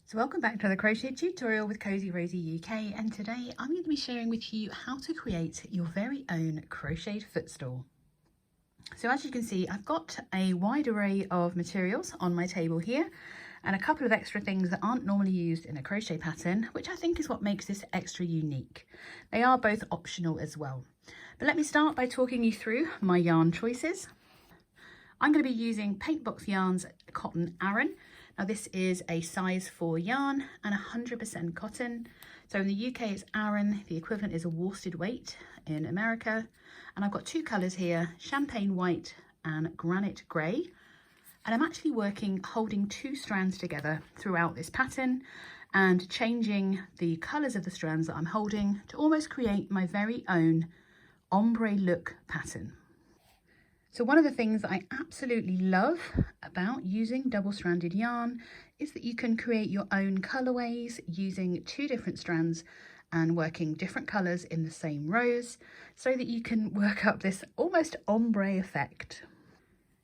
So welcome back to the crochet tutorial with Cosy Rosie UK, and today I'm going to be sharing with you how to create your very own crocheted footstool. So as you can see, I've got a wide array of materials on my table here and a couple of extra things that aren't normally used in a crochet pattern, which I think is what makes this extra unique. They are both optional as well. But let me start by talking you through my yarn choices. I'm going to be using Paintbox Yarns Cotton Aran. Now this is a size 4 yarn and 100% cotton. So in the UK it's Aran, the equivalent is a worsted weight in America. And I've got two colours here, champagne white and granite grey. And I'm actually holding two strands together throughout this pattern and changing the colours of the strands that I'm holding to almost create my very own ombre look pattern. So one of the things that I absolutely love about using double-stranded yarn is that you can create your own colorways using two different strands and working different colors in the same rows so that you can work up this almost ombre effect.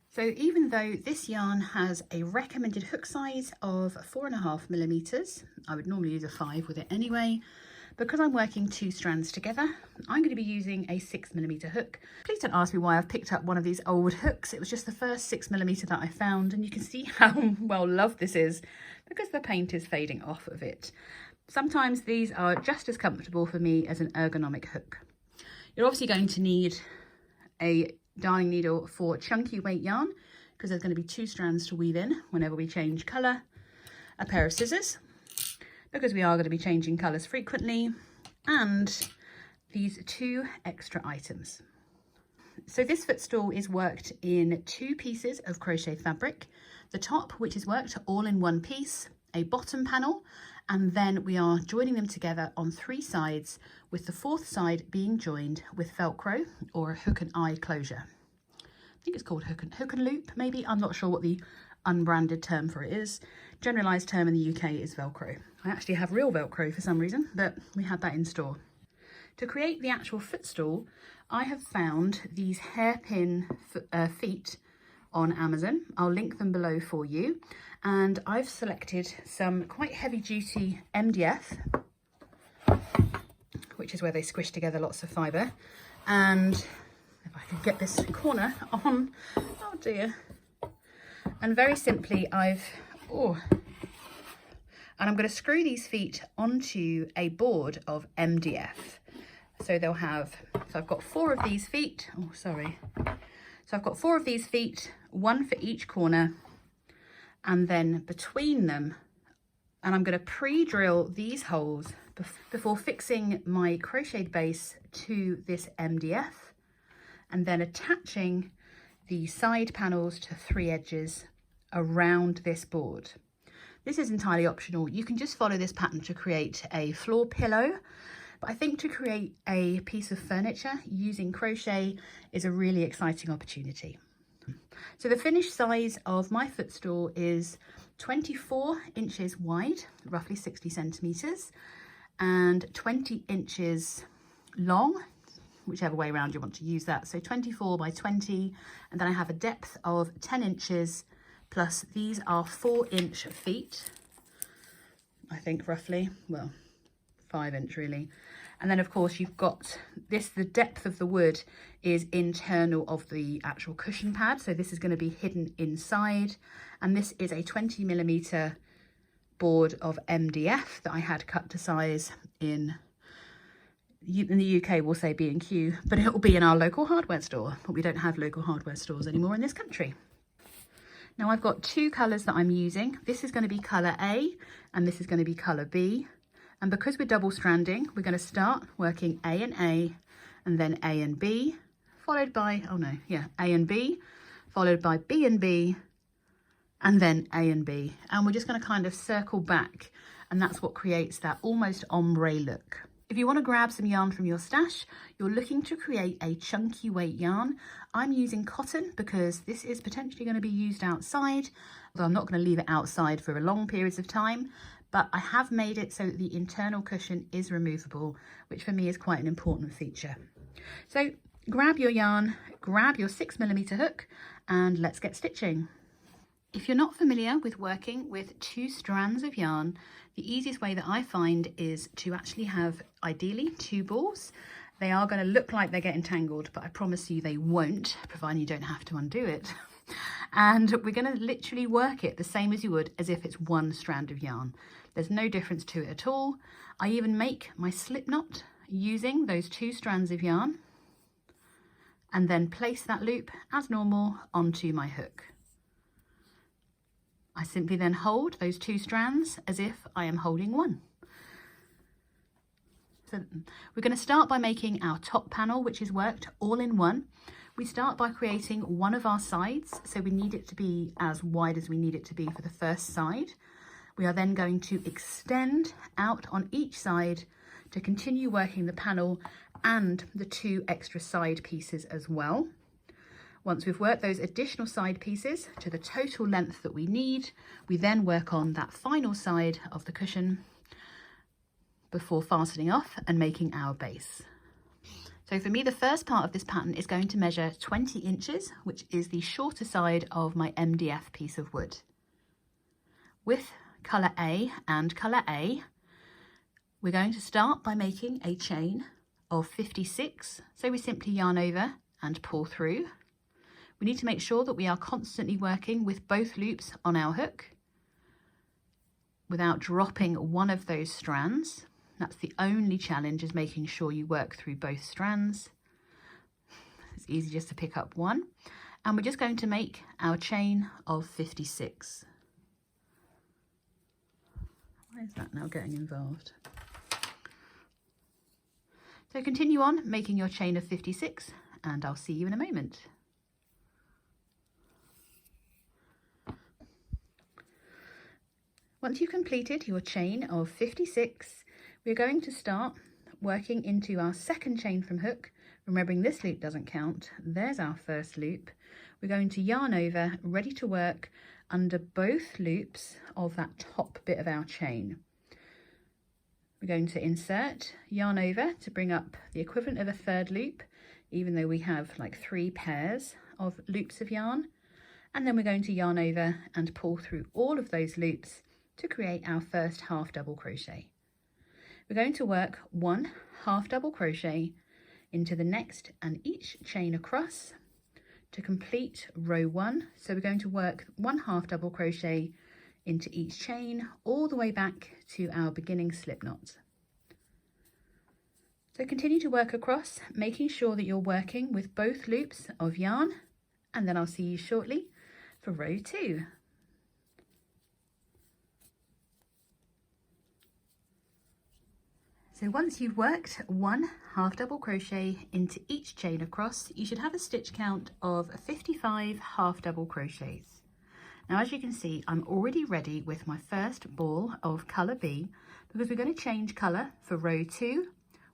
So even though this yarn has a recommended hook size of 4.5mm, I would normally use a 5 with it anyway. Because I'm working two strands together, I'm going to be using a 6mm hook. Please don't ask me why I've picked up one of these old hooks. It was just the first 6mm that I found, and you can see how well loved this is because the paint is fading off of it. Sometimes these are just as comfortable for me as an ergonomic hook. You're obviously going to need a darning needle for chunky weight yarn because there's going to be two strands to weave in whenever we change colour, a pair of scissors, because we are going to be changing colours frequently, and these two extra items. So this footstool is worked in two pieces of crochet fabric. The top, which is worked all in one piece, a bottom panel, and then we are joining them together on three sides, with the fourth side being joined with Velcro or hook and eye closure. I think it's called hook and loop, maybe. I'm not sure what the unbranded term for it is. Generalized term in the UK is Velcro. I actually have real Velcro for some reason, but we had that in store. To create the actual footstool, I have found these hairpin feet on Amazon. I'll link them below for you. And I've selected some quite heavy duty MDF, which is where they squish together lots of fibre. And if I could get this corner on, oh dear. And very simply and I'm going to screw these feet onto a board of MDF. So I've got 4 of these feet. So I've got 4 of these feet, 1 for each corner, and then between them, and I'm going to pre-drill these holes before fixing my crocheted base to this MDF, and then attaching the side panels to 3 edges around this board. This is entirely optional. You can just follow this pattern to create a floor pillow, but I think to create a piece of furniture using crochet is a really exciting opportunity. So the finished size of my footstool is 24 inches wide, roughly 60 centimeters, and 20 inches long, whichever way around you want to use that. So 24 by 20, and then I have a depth of 10 inches, plus these are 4-inch feet, I think roughly, well, 5-inch really. And then of course you've got this, the depth of the wood is internal of the actual cushion pad. So this is going to be hidden inside. And this is a 20mm board of MDF that I had cut to size in the UK we'll say B&Q, but it will be in our local hardware store. But we don't have local hardware stores anymore in this country. Now I've got 2 colours that I'm using. This is going to be colour A and this is going to be colour B. And because we're double stranding, we're going to start working A and A, and then A and B, followed by, A and B, followed by B and B, and then A and B. And we're just going to kind of circle back, and that's what creates that almost ombre look. If you want to grab some yarn from your stash, you're looking to create a chunky weight yarn. I'm using cotton because this is potentially going to be used outside, although I'm not going to leave it outside for long periods of time. But I have made it so that the internal cushion is removable, which for me is quite an important feature. So grab your yarn, grab your 6mm hook, and let's get stitching. If you're not familiar with working with 2 strands of yarn, the easiest way that I find is to actually have ideally 2 balls. They are going to look like they're getting tangled, but I promise you they won't, providing you don't have to undo it. And we're going to literally work it the same as you would as if it's 1 strand of yarn. There's no difference to it at all. I even make my slip knot using those 2 strands of yarn and then place that loop as normal onto my hook. I simply then hold those 2 strands as if I am holding 1. So we're going to start by making our top panel, which is worked all in one. We start by creating one of our sides, so we need it to be as wide as we need it to be for the first side. We are then going to extend out on each side to continue working the panel and the 2 extra side pieces as well. Once we've worked those additional side pieces to the total length that we need, we then work on that final side of the cushion before fastening off and making our base. So for me, the first part of this pattern is going to measure 20 inches, which is the shorter side of my MDF piece of wood. With colour A and colour A, we're going to start by making a chain of 56. So we simply yarn over and pull through. We need to make sure that we are constantly working with both loops on our hook without dropping one of those strands. That's the only challenge, is making sure you work through both strands. It's easy just to pick up one. And we're just going to make our chain of 56. Why is that now getting involved? So continue on making your chain of 56 and I'll see you in a moment. Once you've completed your chain of 56, we're going to start working into our second chain from hook. Remembering this loop doesn't count. There's our first loop. We're going to yarn over, ready to work under both loops of that top bit of our chain. We're going to insert, yarn over to bring up the equivalent of a third loop, even though we have like 3 pairs of loops of yarn. And then we're going to yarn over and pull through all of those loops to create our first half double crochet. We're going to work 1 half double crochet into the next and each chain across to complete row 1. So we're going to work 1 half double crochet into each chain all the way back to our beginning slip knot. So continue to work across, making sure that you're working with both loops of yarn, and then I'll see you shortly for row 2. So once you've worked 1 half double crochet into each chain across, you should have a stitch count of 55 half double crochets. Now, as you can see, I'm already ready with my first ball of colour B, because we're going to change colour for row 2,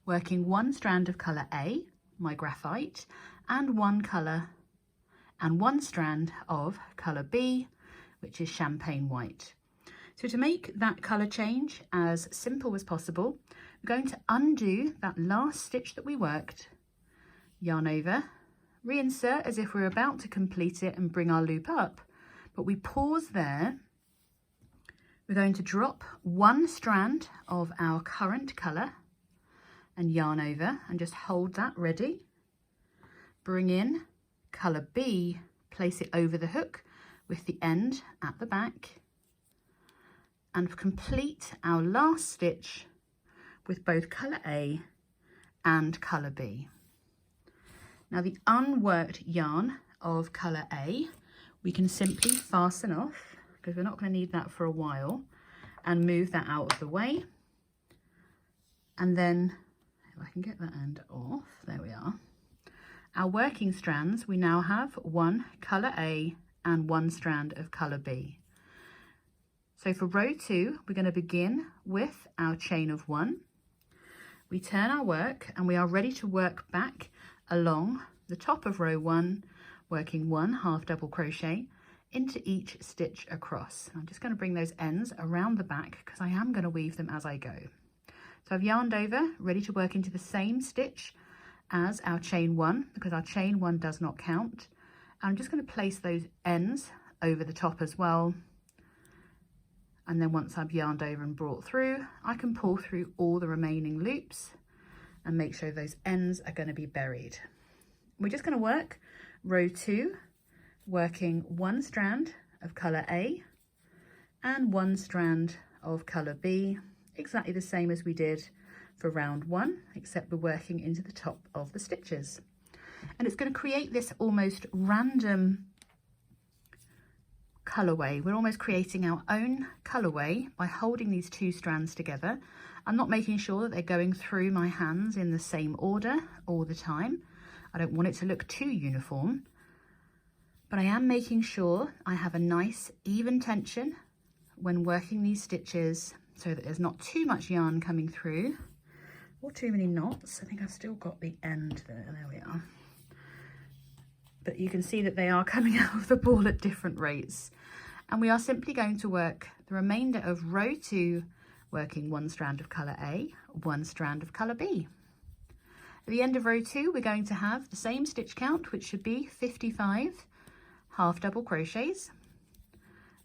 working 1 strand of colour A, my graphite, and 1 strand of colour B, which is champagne white. So to make that colour change as simple as possible, we're going to undo that last stitch that we worked, yarn over, reinsert as if we're about to complete it and bring our loop up, but we pause there. We're going to drop 1 strand of our current colour and yarn over and just hold that ready. Bring in colour B, place it over the hook with the end at the back, and complete our last stitch with both colour A and colour B. Now the unworked yarn of colour A, we can simply fasten off, because we're not going to need that for a while, and move that out of the way. And then, if I can get that end off, there we are. Our working strands, we now have 1 colour A and 1 strand of colour B. So for row 2, we're going to begin with our chain of 1. We turn our work and we are ready to work back along the top of row 1, working 1 half double crochet into each stitch across. I'm just going to bring those ends around the back because I am going to weave them as I go. So I've yarned over, ready to work into the same stitch as our chain 1, because our chain 1 does not count. I'm just going to place those ends over the top as well. And then once I've yarned over and brought through, I can pull through all the remaining loops and make sure those ends are going to be buried. We're just going to work row 2, working one strand of colour A and one strand of colour B, exactly the same as we did for round 1, except we're working into the top of the stitches. And it's going to create this almost random colourway. We're almost creating our own colourway by holding these 2 strands together. I'm not making sure that they're going through my hands in the same order all the time. I don't want it to look too uniform, but I am making sure I have a nice even tension when working these stitches so that there's not too much yarn coming through or too many knots. I think I've still got the end there we are. But you can see that they are coming out of the ball at different rates. And we are simply going to work the remainder of row 2, working one strand of colour A, one strand of colour B. At the end of row 2, we're going to have the same stitch count, which should be 55 half double crochets.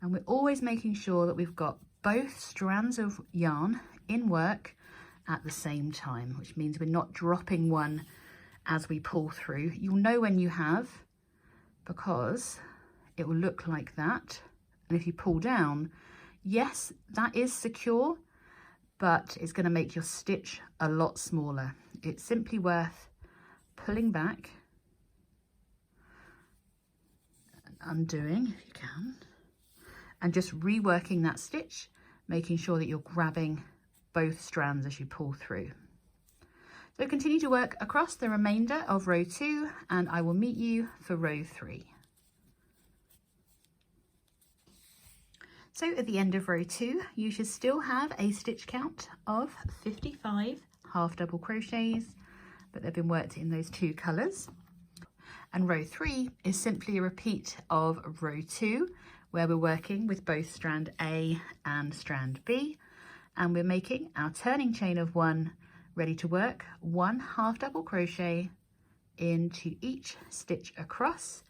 And we're always making sure that we've got both strands of yarn in work at the same time, which means we're not dropping one as we pull through. You'll know when you have, because it will look like that. And if you pull down, yes, that is secure, but it's going to make your stitch a lot smaller. It's simply worth pulling back and undoing if you can, and just reworking that stitch, making sure that you're grabbing both strands as you pull through. So continue to work across the remainder of row 2 and I will meet you for row 3. So at the end of row 2, you should still have a stitch count of 55 half double crochets, but they've been worked in those 2 colours. And row 3 is simply a repeat of row 2, where we're working with both strand A and strand B, and we're making our turning chain of 1, ready to work 1 half double crochet into each stitch across.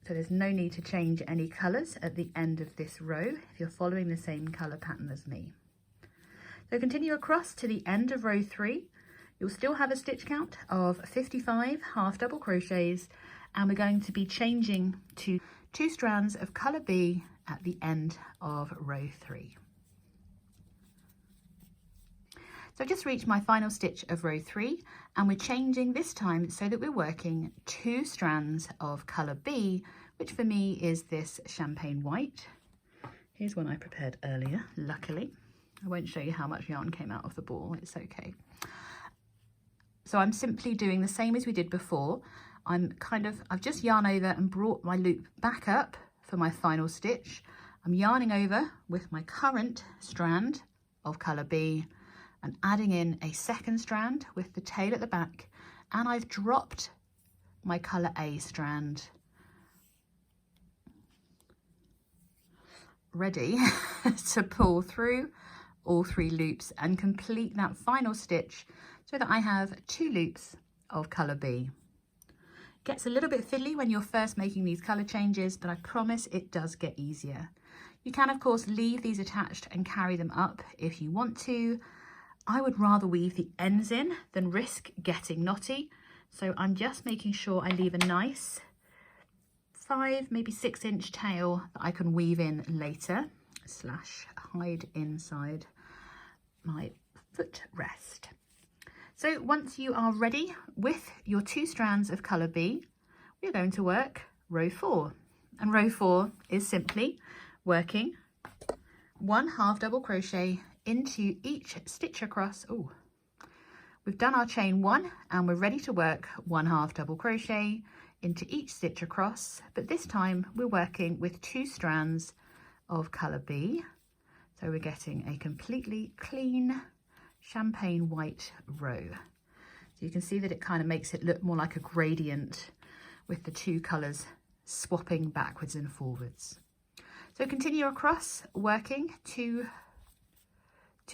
So there's no need to change any colours at the end of this row if you're following the same colour pattern as me. So continue across to the end of row 3. You'll still have a stitch count of 55 half double crochets, and we're going to be changing to 2 strands of colour B at the end of row 3. So I've just reached my final stitch of row 3, and we're changing this time so that we're working 2 strands of colour B, which for me is this champagne white. Here's one I prepared earlier, luckily. I won't show you how much yarn came out of the ball, it's okay. So I'm simply doing the same as we did before. I've just yarn over and brought my loop back up for my final stitch. I'm yarning over with my current strand of colour B and adding in a second strand with the tail at the back, and I've dropped my colour A strand, ready to pull through all 3 loops and complete that final stitch so that I have 2 loops of colour B. Gets a little bit fiddly when you're first making these colour changes, but I promise it does get easier. You can of course leave these attached and carry them up if you want to. I would rather weave the ends in than risk getting knotty, so I'm just making sure I leave a nice 5, maybe 6 inch tail that I can weave in later, / hide inside my footrest. So once you are ready with your 2 strands of colour B, we're going to work row 4. And row 4 is simply working 1 half double crochet into each stitch across. Oh, we've done our chain 1 and we're ready to work 1 half double crochet into each stitch across, but this time we're working with 2 strands of colour B. So we're getting a completely clean champagne white row. So you can see that it kind of makes it look more like a gradient with the 2 colours swapping backwards and forwards. So continue across working 2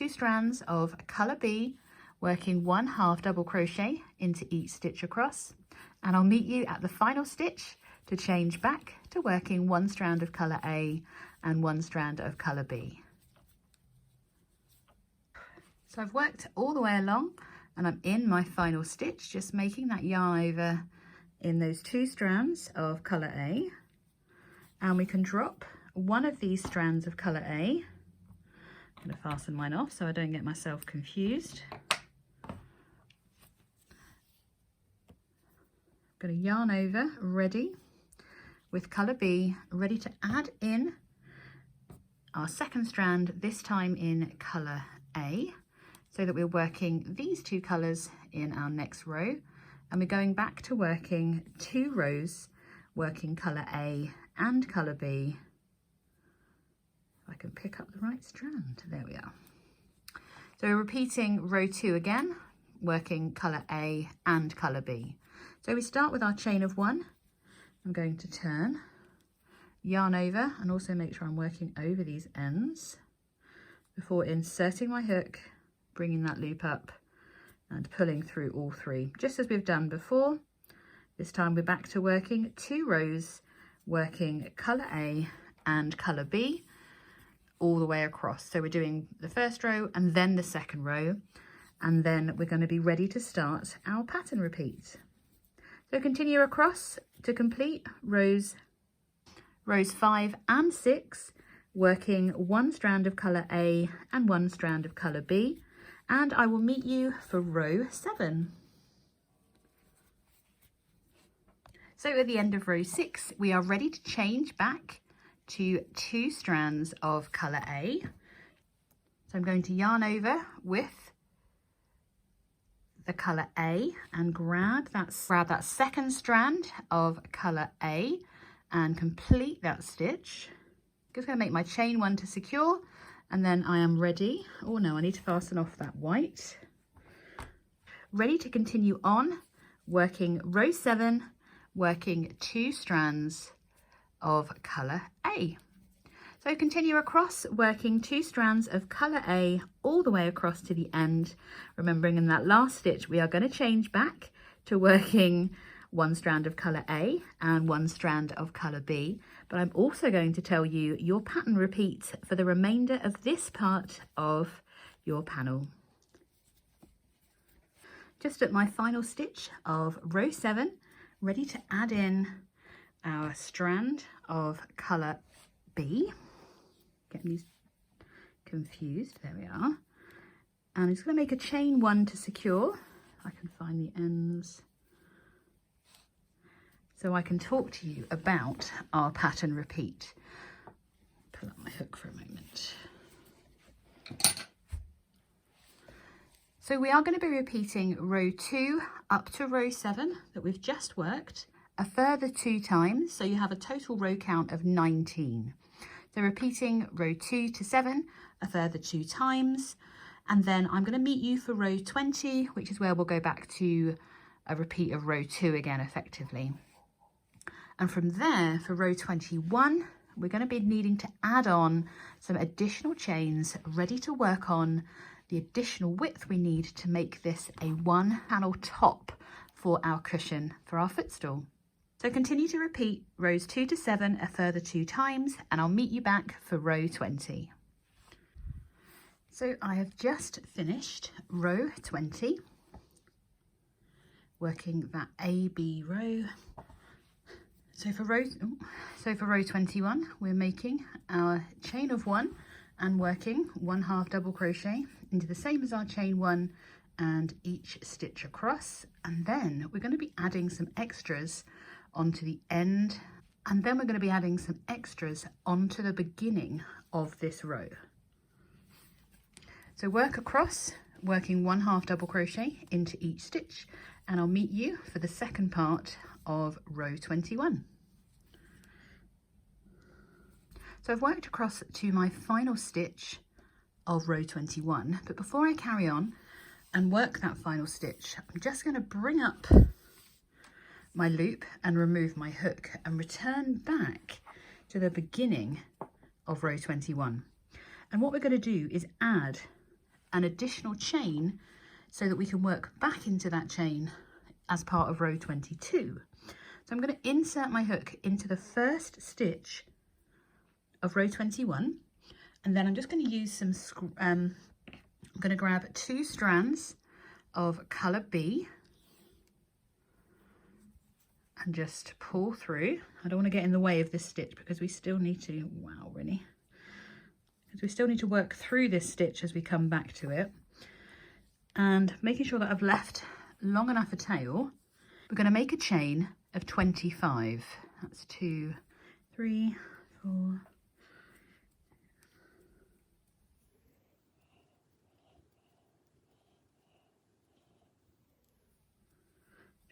strands of colour B, working 1 half double crochet into each stitch across, and I'll meet you at the final stitch to change back to working one strand of colour A and one strand of colour B. So I've worked all the way along and I'm in my final stitch, just making that yarn over in those 2 strands of colour A, and we can drop one of these strands of colour A. I'm going to fasten mine off so I don't get myself confused. I'm going to yarn over ready with colour B, ready to add in our second strand, this time in colour A, so that we're working these 2 colours in our next row, and we're going back to working 2 rows working colour A and colour B. If I can pick up the right strand, there we are. So we're repeating row 2 again, working colour A and colour B. So we start with our chain of 1. I'm going to turn, yarn over, and also make sure I'm working over these ends before inserting my hook, bringing that loop up and pulling through all 3, just as we've done before. This time we're back to working 2 rows, working colour A and colour B all the way across. So we're doing the first row and then the second row, and then we're going to be ready to start our pattern repeat. So continue across to complete rows 5 and 6, working 1 strand of colour A and 1 strand of colour B, and I will meet you for row 7. So at the end of row 6, we are ready to change back to 2 strands of colour A. So I'm going to yarn over with the colour A and grab that second strand of colour A and complete that stitch. Just going to make my chain 1 to secure, and then I am ready. Oh no, I need to fasten off that white. Ready to continue on, working row 7, working 2 strands of colour A. So continue across, working 2 strands of colour A all the way across to the end. Remembering in that last stitch, we are going to change back to working 1 strand of colour A and 1 strand of colour B. But I'm also going to tell you your pattern repeat for the remainder of this part of your panel. Just at my final stitch of row 7, ready to add in our strand of colour B. Getting these confused, there we are. And I'm just going to make a chain 1 to secure, if I can find the ends, so I can talk to you about our pattern repeat. Pull up my hook for a moment. So we are going to be repeating row 2 up to row 7 that we've just worked a further 2 times, so you have a total row count of 19. So repeating row 2 to 7 a further 2 times, and then I'm going to meet you for row 20, which is where we'll go back to a repeat of row 2 again effectively. And from there, for row 21, we're going to be needing to add on some additional chains, ready to work on the additional width we need to make this a 1 panel top for our cushion for our footstool. So continue to repeat rows 2 to 7 a further 2 times, and I'll meet you back for row 20. So I have just finished row 20, working that A-B row. So for row 21, we're making our chain of 1 and working 1/2 double crochet into the same as our chain 1 and each stitch across, and then we're going to be adding some extras onto the end, and then we're going to be adding some extras onto the beginning of this row. So work across, working 1/2 double crochet into each stitch, and I'll meet you for the second part of row 21. So I've worked across to my final stitch of row 21, but before I carry on and work that final stitch, I'm just going to bring up my loop and remove my hook and return back to the beginning of row 21. And what we're going to do is add an additional chain so that we can work back into that chain as part of row 22. So I'm going to insert my hook into the first stitch of row 21, and then I'm just going to use some, I'm going to grab 2 strands of colour B and just pull through. I don't want to get in the way of this stitch because we still need to, wow, really, because we still need to work through this stitch as we come back to it. And making sure that I've left long enough a tail, we're going to make a chain of 25. That's 2, 3, 4,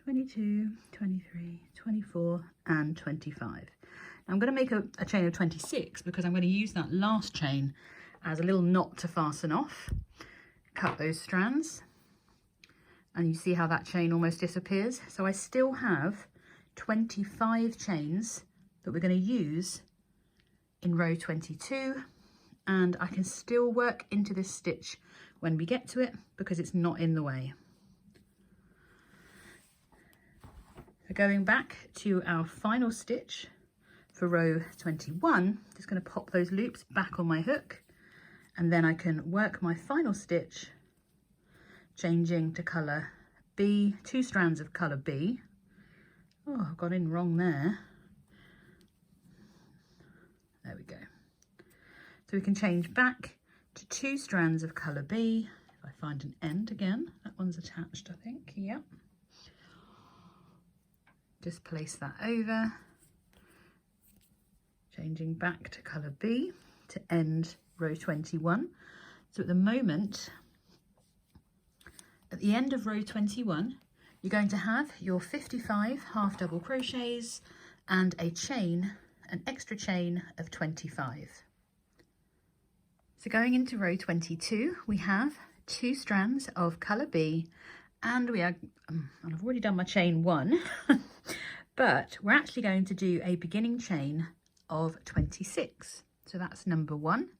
22, 23, 24, and 25. I'm going to make a chain of 26 because I'm going to use that last chain as a little knot to fasten off. Cut those strands, and you see how that chain almost disappears. So I still have 25 chains that we're going to use in row 22, and I can still work into this stitch when we get to it because it's not in the way. So going back to our final stitch for row 21, just going to pop those loops back on my hook, and then I can work my final stitch changing to colour B, 2 strands of colour B. Oh, I've got in wrong there. There we go. So we can change back to 2 strands of colour B. If I find an end again, that one's attached, I think. Yep. Just place that over, changing back to colour B to end row 21. So at the moment, at the end of row 21, you're going to have your 55 half double crochets and a chain, an extra chain of 25. So going into row 22, we have 2 strands of colour B, and we are, and I've already done my chain 1, but we're actually going to do a beginning chain of 26. So that's number 1.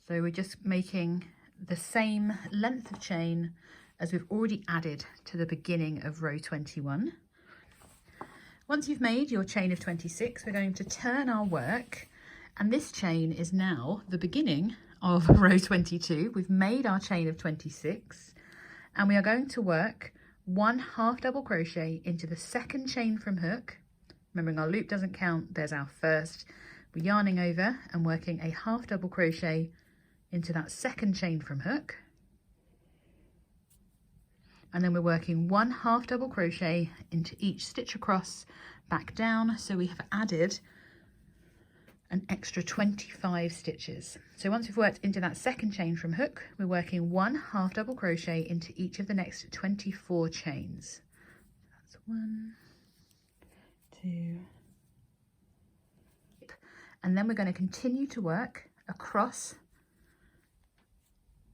So we're just making the same length of chain as we've already added to the beginning of row 21. Once you've made your chain of 26, we're going to turn our work, and this chain is now the beginning of row 22. We've made our chain of 26, and we are going to work 1 half double crochet into the second chain from hook. Remembering our loop doesn't count, there's our first. We're yarning over and working a half double crochet into that second chain from hook, and then we're working 1 half double crochet into each stitch across, back down. So we have added an extra 25 stitches. So once we've worked into that second chain from hook, we're working 1 half double crochet into each of the next 24 chains. That's 1, 2, and then we're going to continue to work across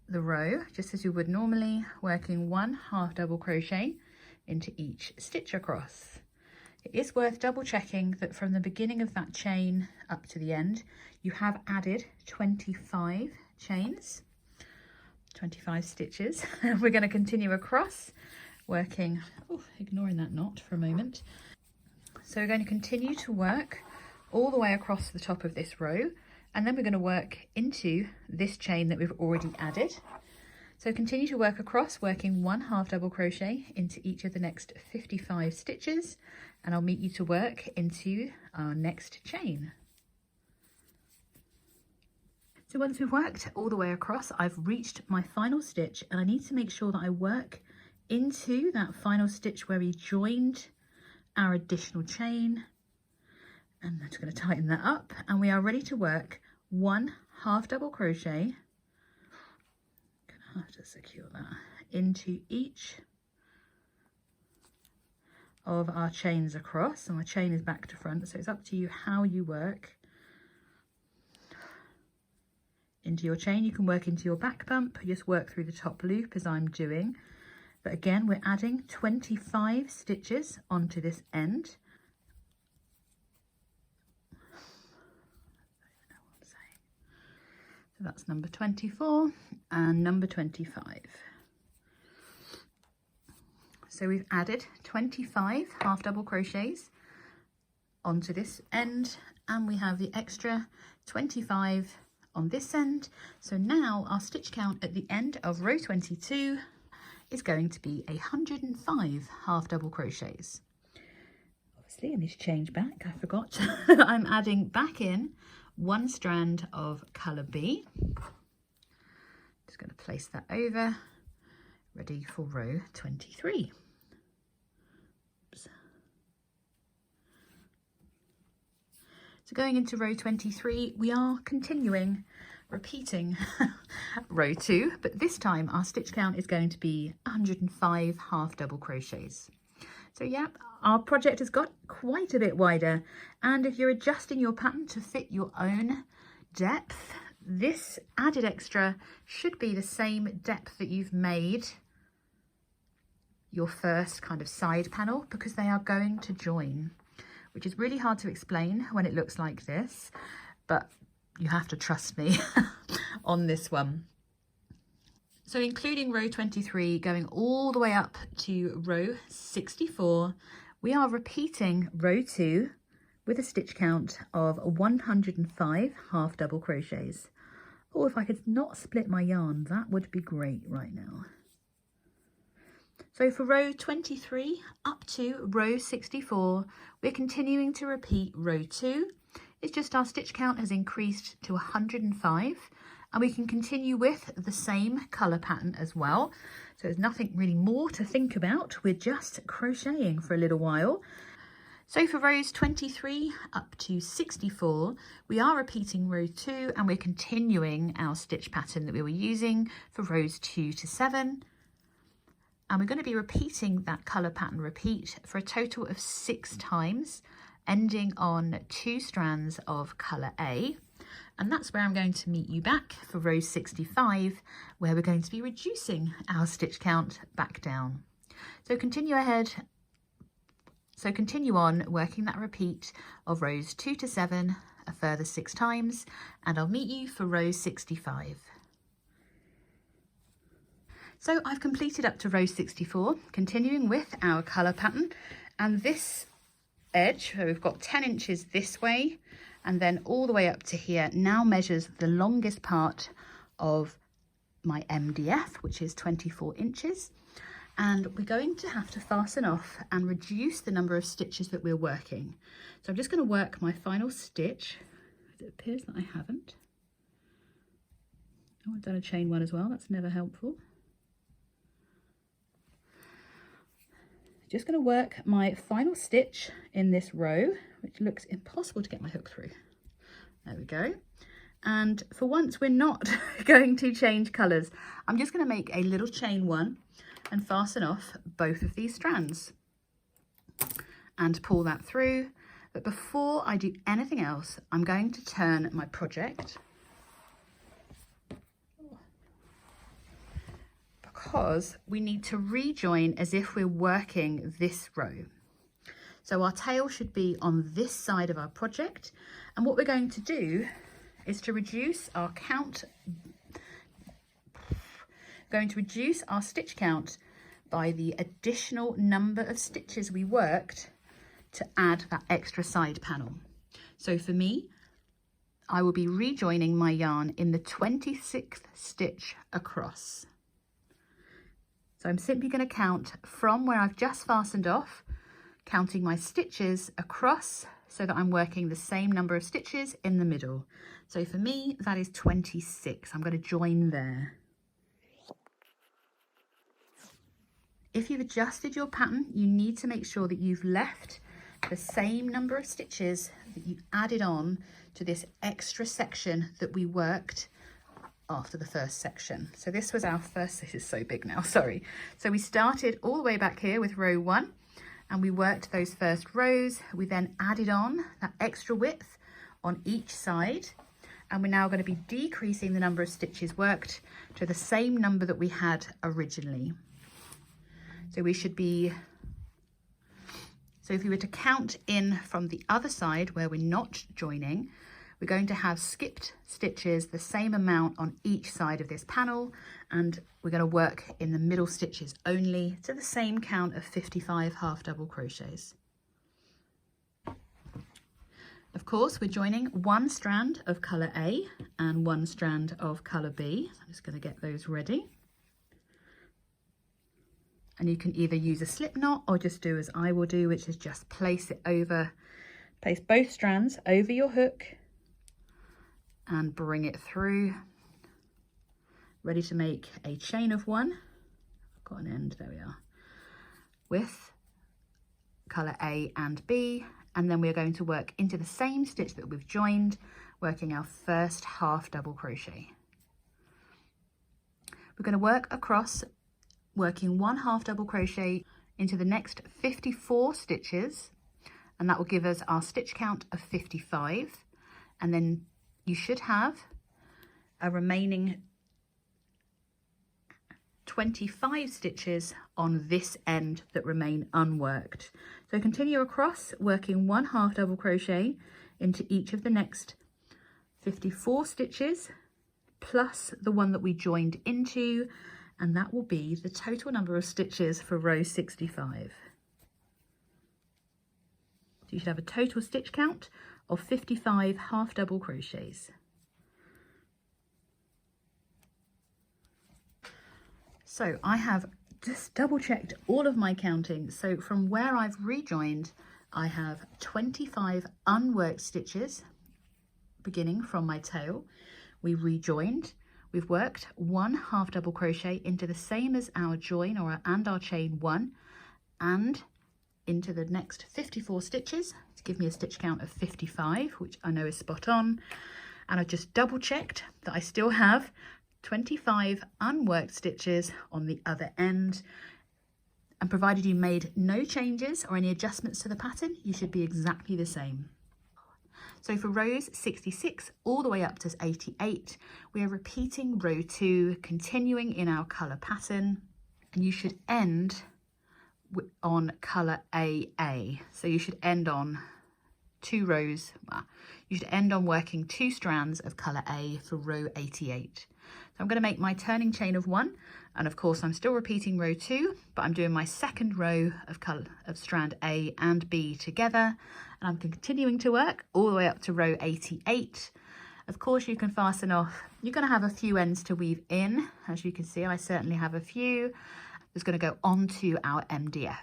the row just as you would normally, working 1 half double crochet into each stitch across. It is worth double checking that from the beginning of that chain up to the end you have added 25 chains, 25 stitches. We're going to continue across working, ignoring that knot for a moment. So we're going to continue to work all the way across the top of this row, and then we're going to work into this chain that we've already added. So continue to work across, working 1 half double crochet into each of the next 55 stitches, and I'll meet you to work into our next chain. So once we've worked all the way across, I've reached my final stitch, and I need to make sure that I work into that final stitch where we joined our additional chain. And I'm just going to tighten that up, and we are ready to work 1 half double crochet. Gonna have to secure that into each of our chains across, and my chain is back to front, so it's up to you how you work into your chain. You can work into your back bump, just work through the top loop as I'm doing, but again we're adding 25 stitches onto this end. So that's number 24 and number 25. So we've added 25 half double crochets onto this end, and we have the extra 25 on this end. So now our stitch count at the end of row 22 is going to be 105 half double crochets. Obviously I need to change back, I forgot. I'm adding back in one strand of colour B. Just going to place that over, ready for row 23. Oops. So going into row 23, we are continuing, repeating row 2, but this time our stitch count is going to be 105 half double crochets. So yeah, our project has got quite a bit wider, and if you're adjusting your pattern to fit your own depth, this added extra should be the same depth that you've made your first kind of side panel, because they are going to join, which is really hard to explain when it looks like this, but you have to trust me on this one. So including row 23, going all the way up to row 64, we are repeating row 2 with a stitch count of 105 half double crochets. Oh, if I could not split my yarn, that would be great right now. So for row 23 up to row 64, we're continuing to repeat row 2. It's just our stitch count has increased to 105, and we can continue with the same colour pattern as well. So there's nothing really more to think about. We're just crocheting for a little while. So for rows 23 up to 64, we are repeating row 2, and we're continuing our stitch pattern that we were using for rows 2 to 7. And we're going to be repeating that colour pattern repeat for a total of 6 times, ending on 2 strands of colour A. And that's where I'm going to meet you back for row 65, where we're going to be reducing our stitch count back down. So continue ahead. So continue on working that repeat of rows 2 to 7 a further 6 times, and I'll meet you for row 65. So I've completed up to row 64, continuing with our colour pattern, and this edge, so we've got 10 inches this way and then all the way up to here, now measures the longest part of my MDF, which is 24 inches. And we're going to have to fasten off and reduce the number of stitches that we're working. So I'm just going to work my final stitch. It appears that I haven't. Oh, I've done a chain one as well, that's never helpful. Just going to work my final stitch in this row, which looks impossible to get my hook through. There we go. And for once, we're not going to change colours. I'm just going to make a little chain one and fasten off both of these strands and pull that through. But before I do anything else, I'm going to turn my project, because we need to rejoin as if we're working this row. So our tail should be on this side of our project, and what we're going to do is to reduce our count, our stitch count by the additional number of stitches we worked to add that extra side panel. So for me, I will be rejoining my yarn in the 26th stitch across. So I'm simply going to count from where I've just fastened off, counting my stitches across so that I'm working the same number of stitches in the middle. So for me, that is 26. I'm going to join there. If you've adjusted your pattern, you need to make sure that you've left the same number of stitches that you added on to this extra section that we worked after the first section. So this was our first, this is so big now, sorry. So we started all the way back here with row 1, and we worked those first rows. We then added on that extra width on each side, and we're now going to be decreasing the number of stitches worked to the same number that we had originally. So we should be, so if we were to count in from the other side where we're not joining, we're going to have skipped stitches the same amount on each side of this panel, and we're going to work in the middle stitches only to the same count of 55 half double crochets. Of course, we're joining one strand of colour A and one strand of colour B. So I'm just going to get those ready. And you can either use a slip knot or just do as I will do, which is just place both strands over your hook and bring it through, ready to make a chain of one. I've got an end, there we are, with colour A and B, and then we're going to work into the same stitch that we've joined, working our first half double crochet. We're going to work across, working one half double crochet into the next 54 stitches, and that will give us our stitch count of 55, and then you should have a remaining 25 stitches on this end that remain unworked. So continue across, working one half double crochet into each of the next 54 stitches plus the one that we joined into, and that will be the total number of stitches for row 65. So you should have a total stitch count of 55 half double crochets. So I have just double checked all of my counting. So from where I've rejoined, I have 25 unworked stitches beginning from my tail. We rejoined, we've worked one half double crochet into the same as our join and our chain one, and into the next 54 stitches to give me a stitch count of 55, which I know is spot on. And I've just double checked that I still have 25 unworked stitches on the other end, and provided you made no changes or any adjustments to the pattern, you should be exactly the same. So for rows 66 all the way up to 88, we are repeating row 2, continuing in our colour pattern, and you should end on colour AA. So you should end on 2 rows, you should end on working 2 strands of colour A for row 88. So I'm going to make my turning chain of 1, and of course I'm still repeating row 2, but I'm doing my second row of strand A and B together, and I'm continuing to work all the way up to row 88. Of course you can fasten off, you're going to have a few ends to weave in, as you can see I certainly have a few. It's going to go onto our MDF.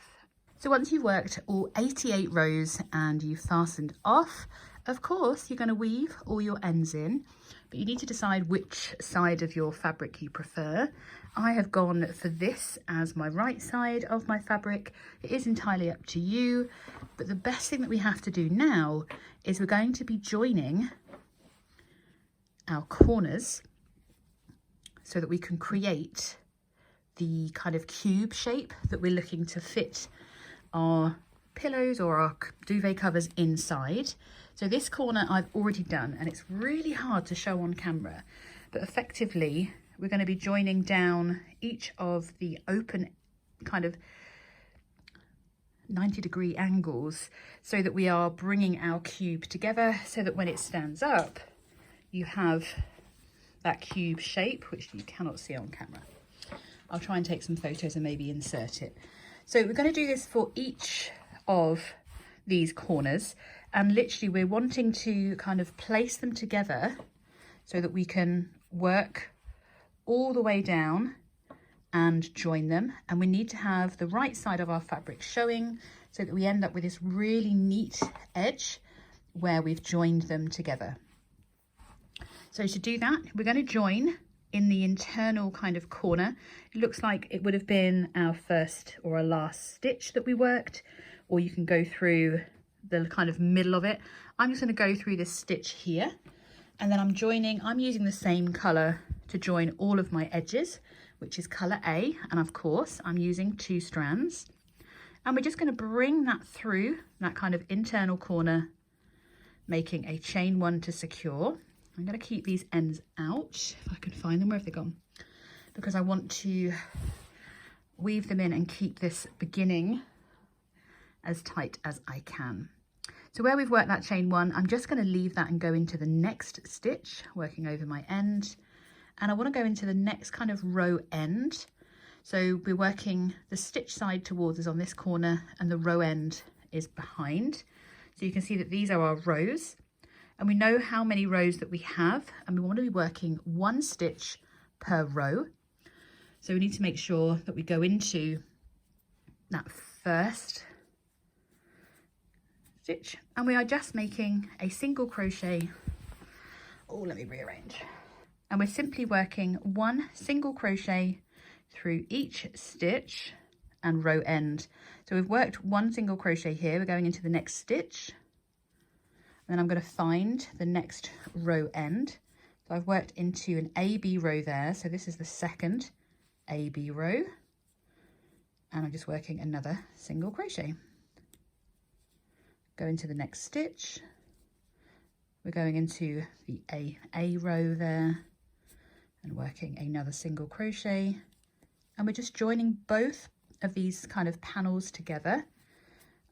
So once you've worked all 88 rows and you've fastened off, of course you're going to weave all your ends in, but you need to decide which side of your fabric you prefer. I have gone for this as my right side of my fabric. It is entirely up to you, but the best thing that we have to do now is we're going to be joining our corners so that we can create the kind of cube shape that we're looking to fit our pillows or our duvet covers inside. So this corner I've already done, and it's really hard to show on camera, but effectively we're going to be joining down each of the open kind of 90-degree angles so that we are bringing our cube together, so that when it stands up you have that cube shape, which you cannot see on camera. I'll try and take some photos and maybe insert it. So we're going to do this for each of these corners, and literally we're wanting to kind of place them together so that we can work all the way down and join them. And we need to have the right side of our fabric showing so that we end up with this really neat edge where we've joined them together. So to do that, we're going to join in the internal kind of corner. It looks like it would have been our first or our last stitch that we worked, or you can go through the kind of middle of it. I'm just going to go through this stitch here, and then I'm using the same colour to join all of my edges, which is colour A, and of course I'm using 2 strands, and we're just going to bring that through that kind of internal corner, making a chain 1 to secure. I'm going to keep these ends out, if I can find them. Where have they gone? Because I want to weave them in and keep this beginning as tight as I can. So where we've worked that chain 1, I'm just going to leave that and go into the next stitch, working over my end. And I want to go into the next kind of row end. So we're working the stitch side towards us on this corner and the row end is behind. So you can see that these are our rows and we know how many rows that we have, and we want to be working 1 stitch per row. So we need to make sure that we go into that first stitch and we are just making a single crochet. Oh, let me rearrange. And we're simply working 1 single crochet through each stitch and row end. So we've worked 1 single crochet here. We're going into the next stitch. And then I'm going to find the next row end. So I've worked into an AB row there. So this is the second AB row. And I'm just working another single crochet. Go into the next stitch. We're going into the A row there and working another single crochet. And we're just joining both of these kind of panels together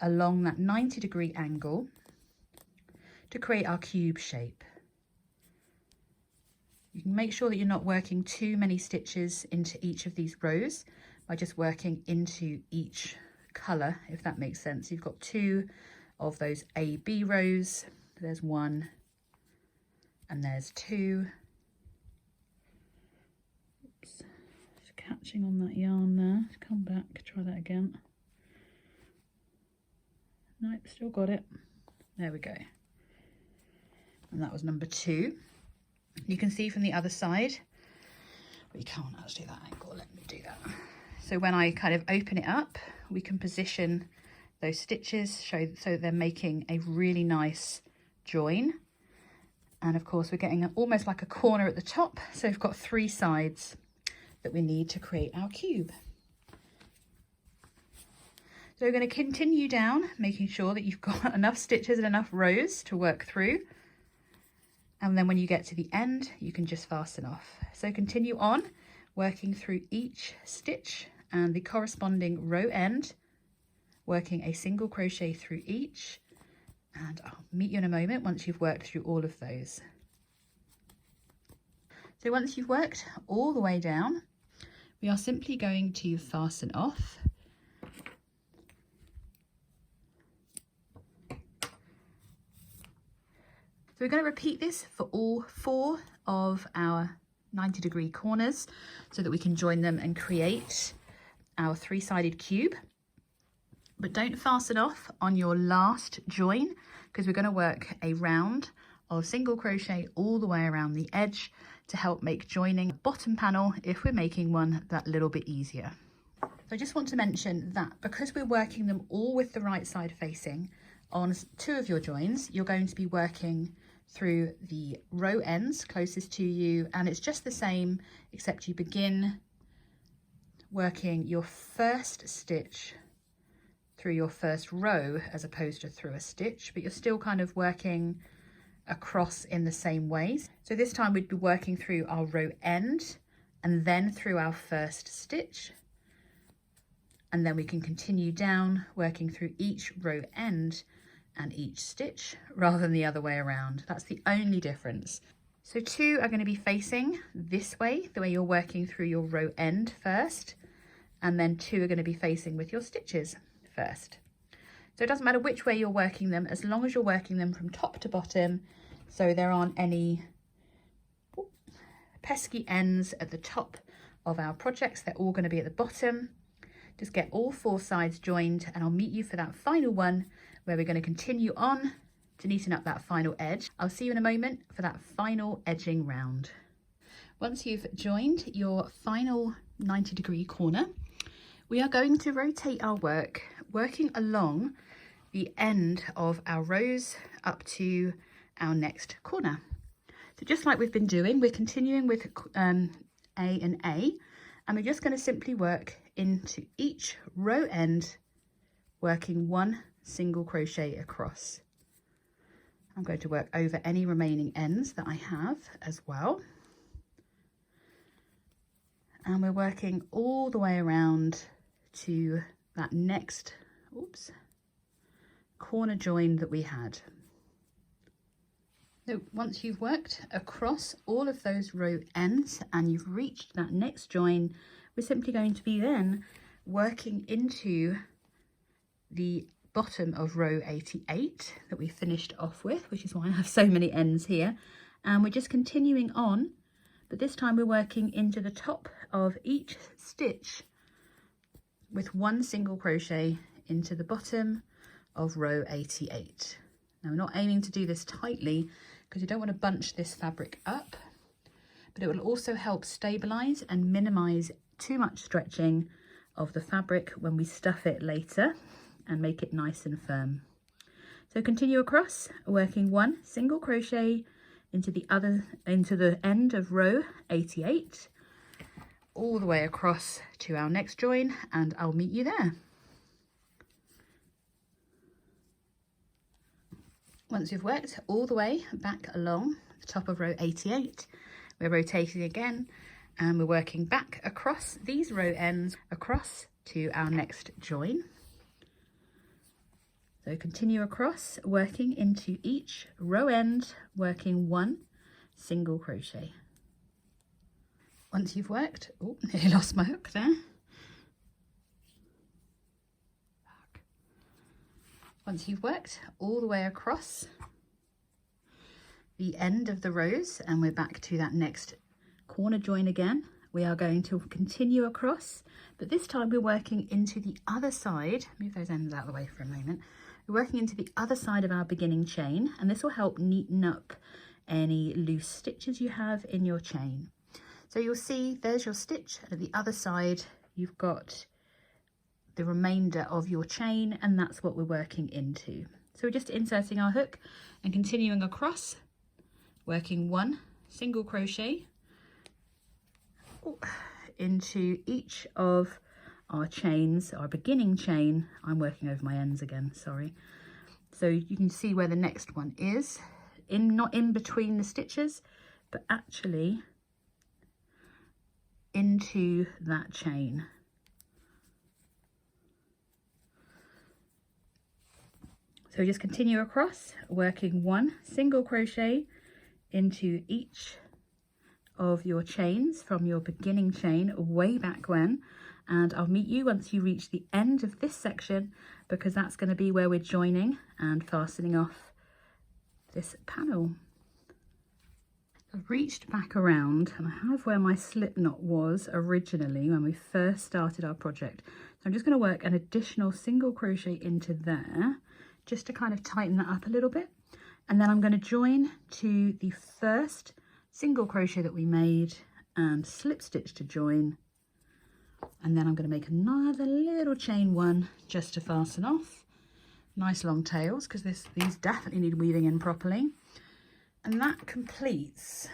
along that 90-degree angle to create our cube shape. You can make sure that you're not working too many stitches into each of these rows by just working into each colour, if that makes sense. You've got 2 of those AB rows. There's 1 and there's 2. Oops. Just catching on that yarn there. Come back, try that again. Nope, still got it. There we go. And that was number 2. You can see from the other side, we can't actually that angle, let me do that. So when I kind of open it up, we can position those stitches so they're making a really nice join. And of course we're getting almost like a corner at the top. So we've got 3 sides that we need to create our cube. So we're going to continue down, making sure that you've got enough stitches and enough rows to work through. And then when you get to the end, you can just fasten off. So continue on, working through each stitch and the corresponding row end, working a single crochet through each. And I'll meet you in a moment once you've worked through all of those. So once you've worked all the way down, we are simply going to fasten off. So we're going to repeat this for all 4 of our 90-degree corners so that we can join them and create our 3-sided cube. But don't fasten off on your last join because we're going to work a round of single crochet all the way around the edge to help make joining the bottom panel, if we're making one, that little bit easier. So I just want to mention that because we're working them all with the right side facing on 2 of your joins, you're going to be working through the row ends closest to you, and it's just the same except you begin working your first stitch through your first row as opposed to through a stitch, but you're still kind of working across in the same ways. So this time we'd be working through our row end and then through our first stitch, and then we can continue down working through each row end and each stitch rather than the other way around. That's the only difference. So 2 are going to be facing this way, the way you're working through your row end first, and then 2 are going to be facing with your stitches first. So it doesn't matter which way you're working them, as long as you're working them from top to bottom, so there aren't any pesky ends at the top of our projects. They're all going to be at the bottom. Just get all 4 sides joined, and I'll meet you for that final one where we're going to continue on to neaten up that final edge. I'll see you in a moment for that final edging round. Once you've joined your final 90-degree corner, we are going to rotate our work, working along the end of our rows up to our next corner. So just like we've been doing, we're continuing with A and A, and we're just going to simply work into each row end, working 1 single crochet across. I'm going to work over any remaining ends that I have as well. And we're working all the way around to that next, corner join that we had. So once you've worked across all of those row ends and you've reached that next join, we're simply going to be then working into the bottom of row 88 that we finished off with, which is why I have so many ends here. And we're just continuing on, but this time we're working into the top of each stitch with one single crochet into the bottom of row 88. Now we're not aiming to do this tightly because you don't want to bunch this fabric up, but it will also help stabilize and minimize too much stretching of the fabric when we stuff it later and make it nice and firm. So continue across, working one single crochet into the end of row 88, all the way across to our next join, and I'll meet you there. Once you've worked all the way back along the top of row 88, we're rotating again and we're working back across these row ends across to our next join. So continue across, working into each row end, working one single crochet. Once you've worked, oh, nearly lost my hook there. Once you've worked all the way across the end of the rows and we're back to that next corner join again, we are going to continue across, but this time we're working into the other side. Move those ends out of the way for a moment. We're working into the other side of our beginning chain, and this will help neaten up any loose stitches you have in your chain. So you'll see there's your stitch, and at the other side you've got the remainder of your chain, and that's what we're working into. So we're just inserting our hook and continuing across, working one single crochet into each of our chains, our beginning chain. I'm working over my ends again, sorry. So you can see where the next one is, not in between the stitches, but actually into that chain. So just continue across, working one single crochet into each of your chains from your beginning chain way back when, and I'll meet you once you reach the end of this section, because that's going to be where we're joining and fastening off this panel. I've reached back around and I have where my slip knot was originally when we first started our project. So I'm just going to work an additional single crochet into there just to kind of tighten that up a little bit, and then I'm going to join to the first single crochet that we made and slip stitch to join, and then I'm going to make another little chain one just to fasten off. Nice long tails, because these definitely need weaving in properly. And that completes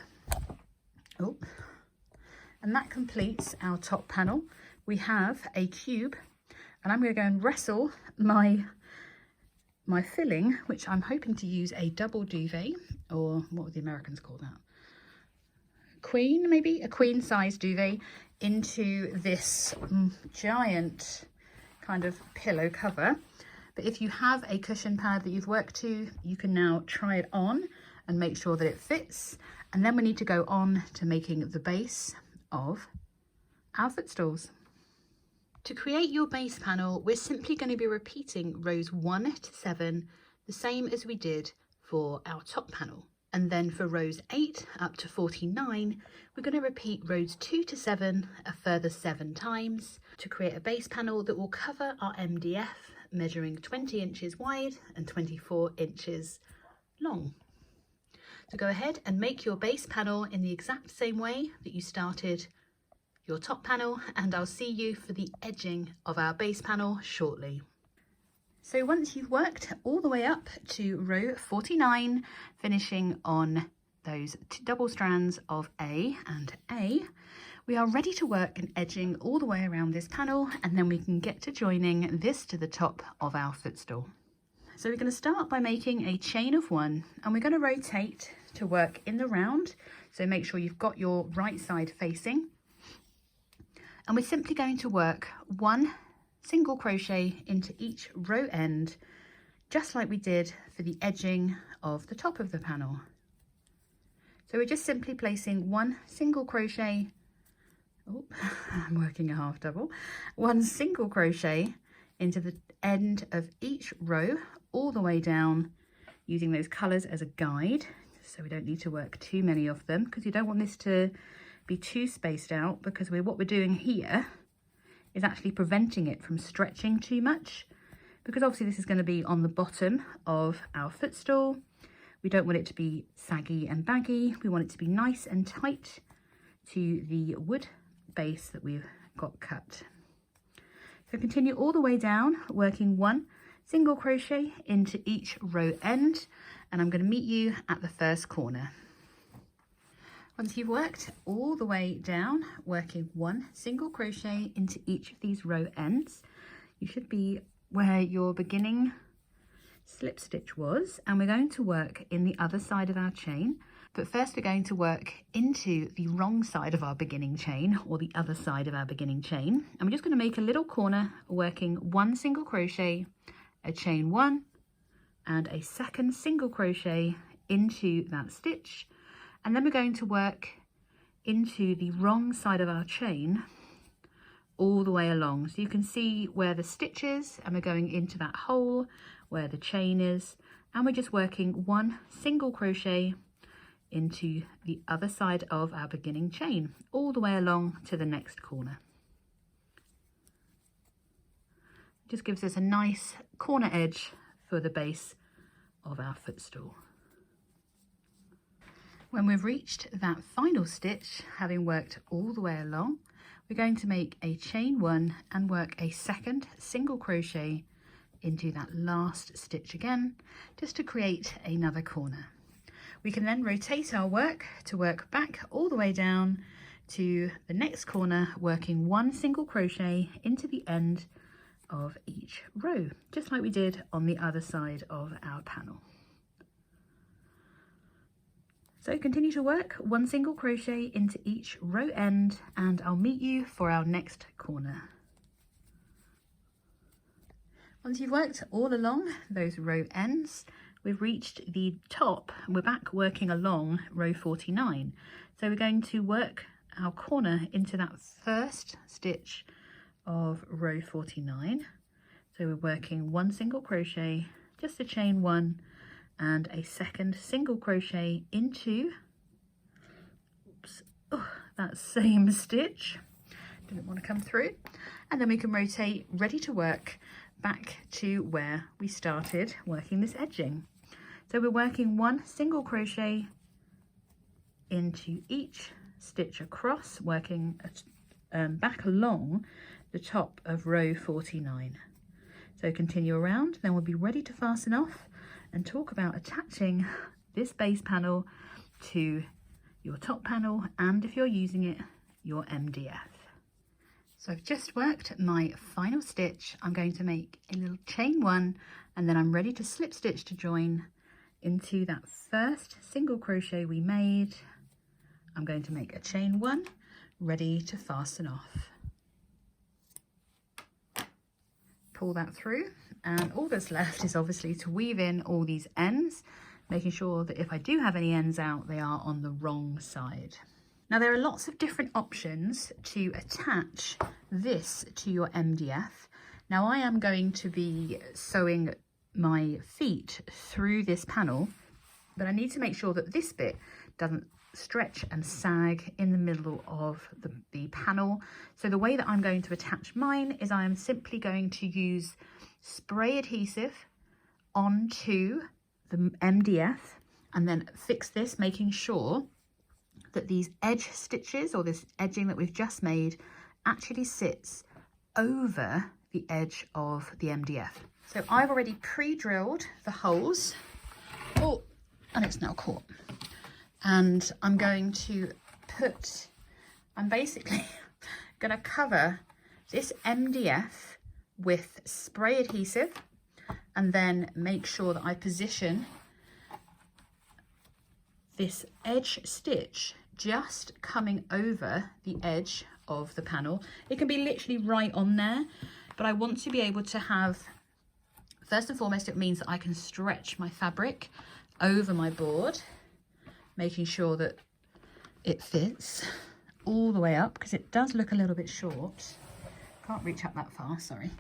our top panel. We have a cube, and I'm going to go and wrestle my filling, which I'm hoping to use a double duvet, or what would the Americans call that? Queen, maybe a queen size duvet, into this giant kind of pillow cover. But if you have a cushion pad that you've worked to, you can now try it on and make sure that it fits. And then we need to go on to making the base of our footstools. To create your base panel, we're simply going to be repeating rows 1 to 7, the same as we did for our top panel. And then for rows 8 up to 49, we're going to repeat rows 2 to 7 a further 7 times to create a base panel that will cover our MDF, measuring 20 inches wide and 24 inches long. So go ahead and make your base panel in the exact same way that you started your top panel, and I'll see you for the edging of our base panel shortly. So once you've worked all the way up to row 49, finishing on those double strands of A and A, we are ready to work an edging all the way around this panel, and then we can get to joining this to the top of our footstool. So we're going to start by making a chain of 1, and we're going to rotate to work in the round. So make sure you've got your right side facing. And we're simply going to work 1 single crochet into each row end, just like we did for the edging of the top of the panel. So we're just simply placing one single crochet, oh, I'm working a half double, one single crochet into the end of each row all the way down, using those colours as a guide, so we don't need to work too many of them, because you don't want this to be too spaced out, because what we're doing here is actually preventing it from stretching too much, because obviously this is going to be on the bottom of our footstool. We don't want it to be saggy and baggy. We want it to be nice and tight to the wood base that we've got cut. So continue all the way down, working one single crochet into each row end, and I'm going to meet you at the first corner. Once you've worked all the way down, working one single crochet into each of these row ends, you should be where your beginning slip stitch was, and we're going to work in the other side of our chain. But first we're going to work into the wrong side of our beginning chain, or the other side of our beginning chain, and we're just going to make a little corner, working one single crochet, a chain one, and a second single crochet into that stitch, and then we're going to work into the wrong side of our chain all the way along. So you can see where the stitch is, and we're going into that hole where the chain is, and we're just working one single crochet into the other side of our beginning chain all the way along to the next corner. Just gives us a nice corner edge for the base of our footstool. When we've reached that final stitch, having worked all the way along, we're going to make a chain one and work a second single crochet into that last stitch again, just to create another corner. We can then rotate our work to work back all the way down to the next corner, working one single crochet into the end of each row, just like we did on the other side of our panel. So continue to work one single crochet into each row end, and I'll meet you for our next corner. Once you've worked all along those row ends, we've reached the top, and we're back working along row 49. So we're going to work our corner into that first stitch of row 49. So we're working one single crochet, just a chain one, and a second single crochet into that same stitch. Didn't want to come through. And then we can rotate, ready to work, back to where we started working this edging. So we're working one single crochet into each stitch across, working back along the top of row 49. So continue around, then we'll be ready to fasten off and talk about attaching this base panel to your top panel, and if you're using it, your MDF. So I've just worked my final stitch. I'm going to make a little chain one, and then I'm ready to slip stitch to join into that first single crochet we made. I'm going to make a chain one, ready to fasten off. Pull that through, and all that's left is obviously to weave in all these ends, making sure that if I do have any ends out, they are on the wrong side. Now there are lots of different options to attach this to your MDF. Now I am going to be sewing my feet through this panel, but I need to make sure that this bit doesn't stretch and sag in the middle of the panel. So the way that I'm going to attach mine is I am simply going to use spray adhesive onto the MDF and then fix this, making sure that these edge stitches, or this edging that we've just made, actually sits over the edge of the MDF. So I've already pre-drilled the holes. Oh, and it's now caught. And I'm going to I'm basically going to cover this MDF with spray adhesive, and then make sure that I position this edge stitch just coming over the edge of the panel. It can be literally right on there, but I want to be able to have First and foremost, it means that I can stretch my fabric over my board, making sure that it fits all the way up, because it does look a little bit short. Can't reach up that far, sorry,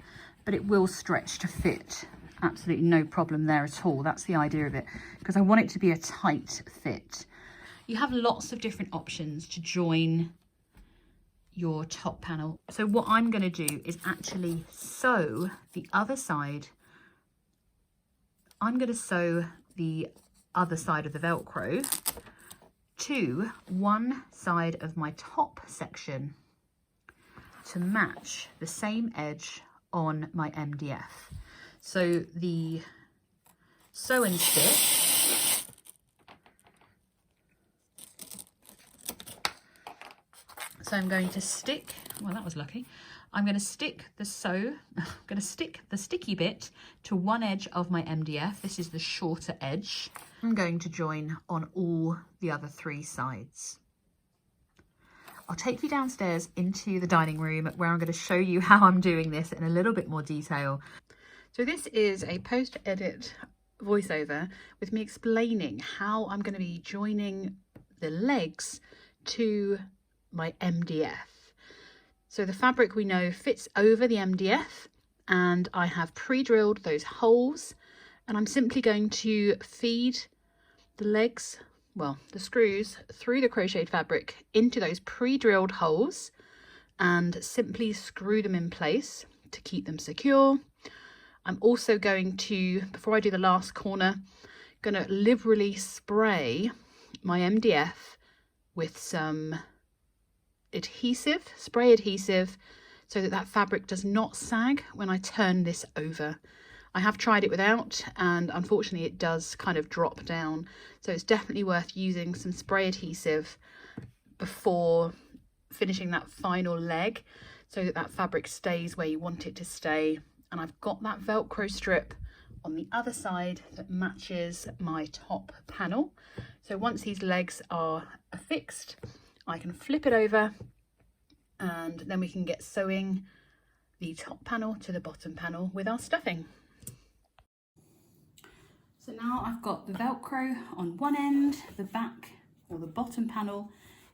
but it will stretch to fit. Absolutely no problem there at all. That's the idea of it, because I want it to be a tight fit. You have lots of different options to join your top panel. So what I'm going to do is actually sew the other side. I'm going to sew the other side of the Velcro to one side of my top section to match the same edge on my MDF. So the sew and stitch, so I'm going to stick, well that was lucky, I'm going to stick the sticky bit to one edge of my MDF. This is the shorter edge. I'm going to join on all the other three sides. I'll take you downstairs into the dining room where I'm going to show you how I'm doing this in a little bit more detail. So this is a post-edit voiceover with me explaining how I'm going to be joining the legs to my MDF. So the fabric we know fits over the MDF, and I have pre-drilled those holes, and I'm simply going to feed the legs, well, the screws, through the crocheted fabric into those pre-drilled holes and simply screw them in place to keep them secure. I'm also going to, before I do the last corner, going to liberally spray my MDF with some adhesive, spray adhesive, so that fabric does not sag when I turn this over. I have tried it without, and unfortunately it does kind of drop down. So it's definitely worth using some spray adhesive before finishing that final leg, so that fabric stays where you want it to stay. And I've got that Velcro strip on the other side that matches my top panel. So once these legs are affixed, I can flip it over, and then we can get sewing the top panel to the bottom panel with our stuffing. So now I've got the Velcro on one end, the back or the bottom panel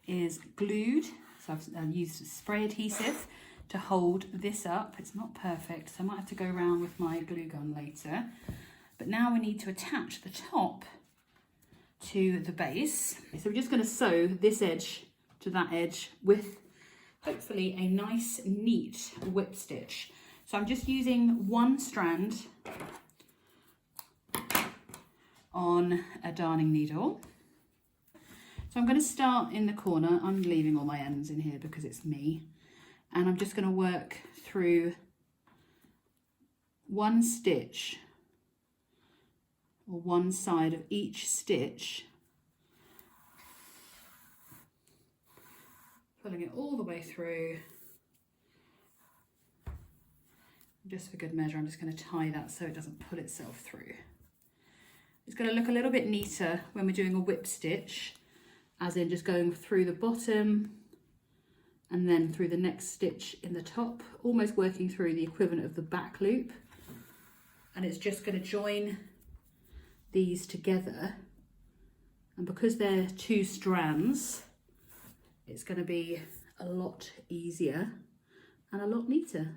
is glued. So I've used spray adhesive to hold this up. It's not perfect, so I might have to go around with my glue gun later. But now we need to attach the top to the base. So we're just going to sew this edge to that edge with hopefully a nice neat whip stitch. So I'm just using one strand on a darning needle. So I'm going to start in the corner. I'm leaving all my ends in here because it's me, and I'm just going to work through one stitch or one side of each stitch, pulling it all the way through. Just for good measure, I'm just going to tie that so it doesn't pull itself through. It's going to look a little bit neater when we're doing a whip stitch, as in just going through the bottom and then through the next stitch in the top, almost working through the equivalent of the back loop. And it's just going to join these together. And because they're two strands, it's going to be a lot easier and a lot neater.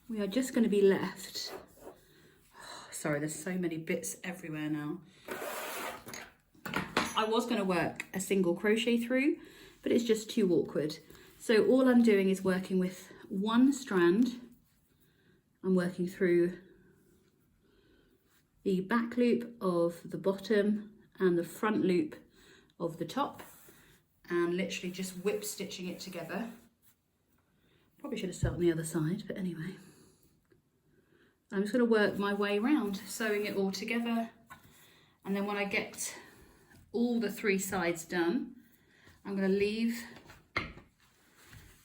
We are just going to be left, sorry, there's so many bits everywhere now. I was going to work a single crochet through, but it's just too awkward. So all I'm doing is working with one strand. I'm working through the back loop of the bottom and the front loop of the top, and literally just whip stitching it together. Probably should have started on the other side, but anyway. I'm just going to work my way around, sewing it all together, and then when I get all the three sides done, I'm going to leave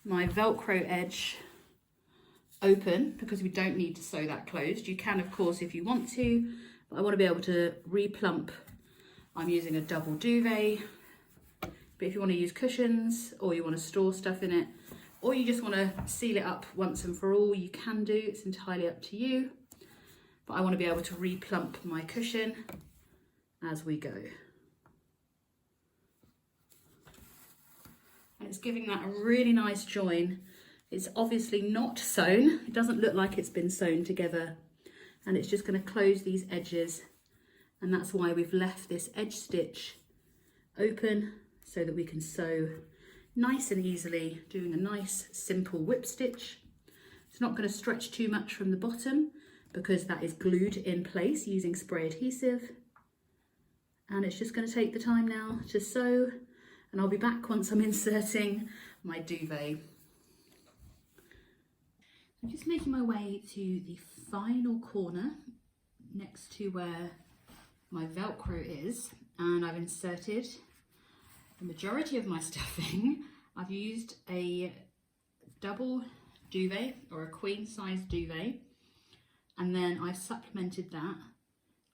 my Velcro edge open because we don't need to sew that closed. You can, of course, if you want to, but I want to be able to replump. I'm using a double duvet But if you want to use cushions, or you want to store stuff in it, or you just want to seal it up once and for all, you can do. It's entirely up to you. But I want to be able to replump my cushion as we go. And it's giving that a really nice join. It's obviously not sewn. It doesn't look like it's been sewn together. And it's just going to close these edges. And that's why we've left this edge stitch open, so that we can sew nice and easily, doing a nice simple whip stitch. It's not going to stretch too much from the bottom because that is glued in place using spray adhesive. And it's just going to take the time now to sew, and I'll be back once I'm inserting my duvet. I'm just making my way to the final corner next to where my Velcro is, and I've inserted the majority of my stuffing. I've used a double duvet or a queen size duvet, and then I've supplemented that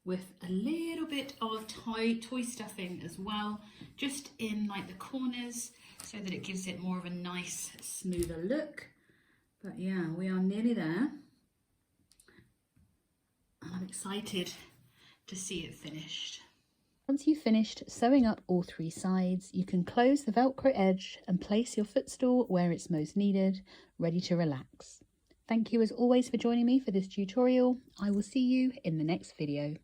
with a little bit of toy stuffing as well, just in like the corners, so that it gives it more of a nice smoother look. But yeah, we are nearly there. I'm excited to see it finished. Once you've finished sewing up all 3 sides, you can close the Velcro edge and place your footstool where it's most needed, ready to relax. Thank you as always for joining me for this tutorial. I will see you in the next video.